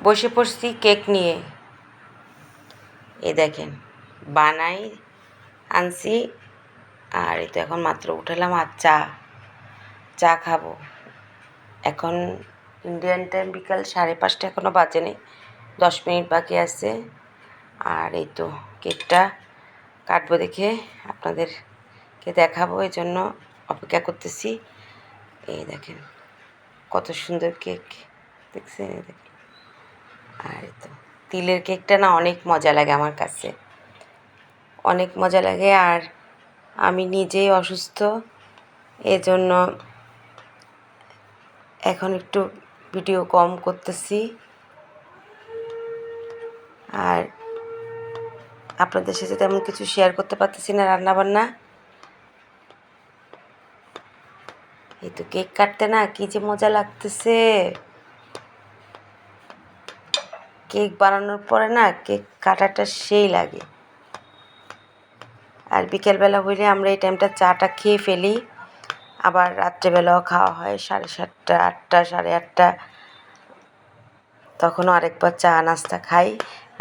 বসে পড়ছি কেক নিয়ে। এই দেখেন বানাই আনছি, আর এই তো এখন মাত্র উঠালাম। আর চা খাবো। এখন ইন্ডিয়ান টাইম বিকাল 5:30, এখনও বাজেনি, 10 মিনিট বাকি আছে। আর এই তো কেকটা কাটবো দেখে আপনাদেরকে দেখাবো, এই জন্য অপেক্ষা করতেছি। এই দেখেন কত সুন্দর কেক, দেখছেন? এই দেখেন। আর এই তো তিলের কেকটা না অনেক মজা লাগে আমার কাছে, অনেক মজা লাগে। আর আমি নিজেই অসুস্থ, এজন্য এখন একটু ভিডিও কম করতেছি। আর আপনাদের সাথে তেমন কিছু শেয়ার করতে পারতেছি না রান্নাবান্না। এই তো কেক কাটতে না কী যে মজা লাগতেছে। কেক বানানোর পরে না কেক কাটাটা সেই লাগে। আর বিকেলবেলা হইলে আমরা এই টাইমটা চাটা খেয়ে ফেলি, আবার রাত্রেবেলাও খাওয়া হয় 7:30, 8টা, 8:30। তখনও আরেকবার চা নাস্তা খাই।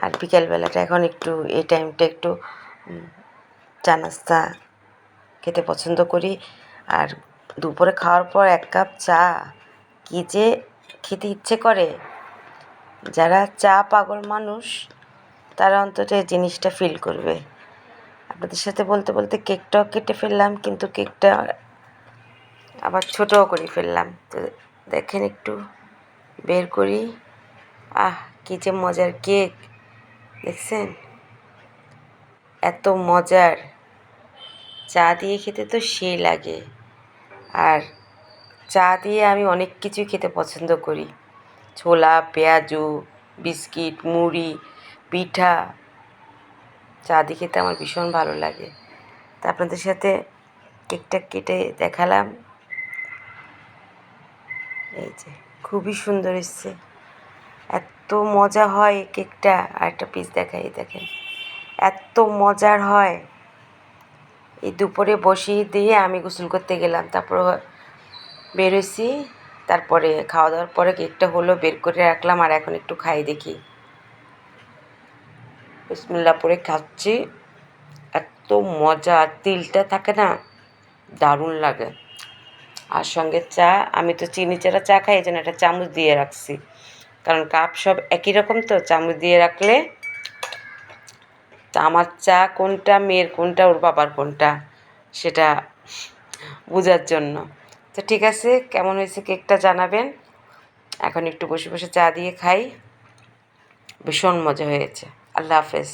আর বিকেলবেলাটা এখন একটু এই টাইমটা একটু চা নাস্তা খেতে পছন্দ করি। আর দুপুরে খাওয়ার পর 1 কাপ চা কী যে খেতে ইচ্ছে করে। যারা চা পাগল মানুষ তারা অন্তত এই জিনিসটা ফিল করবে। আপনাদের সাথে বলতে বলতে কেকটাও কেটে ফেললাম, কিন্তু কেকটা আবার ছোটও করে ফেললাম। তো দেখেন একটু বের করি। কী যে মজার কেক, দেখছেন? এত মজার, চা দিয়ে খেতে তো সেই লাগে। আর চা দিয়ে আমি অনেক কিছুই খেতে পছন্দ করি, ছোলা, পেঁয়াজু, বিস্কিট, মুড়ি, পিঠা। চা দিয়ে খেতে আমার ভীষণ ভালো লাগে। তা আপনাদের সাথে কেকটা কেটে দেখালাম। এই যে খুবই সুন্দর এসছে, এত মজা হয় এই কেকটা। আর একটা পিস দেখাই, দেখেন এত মজার হয়। এই দুপুরে বসিয়ে দিয়ে আমি গোসল করতে গেলাম, তারপর বেরোইছি। তারপরে খাওয়া দাওয়ার পরে কেকটা হলো, বের করে রাখলাম। আর এখন একটু খাই দেখি। বিসমিল্লাহ পরে খাচ্ছি, এত মজা। তিলটা থাকে না, দারুণ লাগে। আর সঙ্গে চা, আমি তো চিনি ছাড়া চা খাই, এই জন্য একটা চামচ দিয়ে রাখছি, কারণ কাপ সব একই রকম, তো চামচ দিয়ে রাখলে তা আমার চা কোনটা, মেয়ের কোনটা, ওর বাবার কোনটা, সেটা বোঝার জন্য। তো ঠিক আছে, কেমন হয়েছে কেকটা জানাবেন। এখন একটু বসে বসে চা দিয়ে খাই, ভীষণ মজা হয়েছে। আল্লাহ হাফেজ।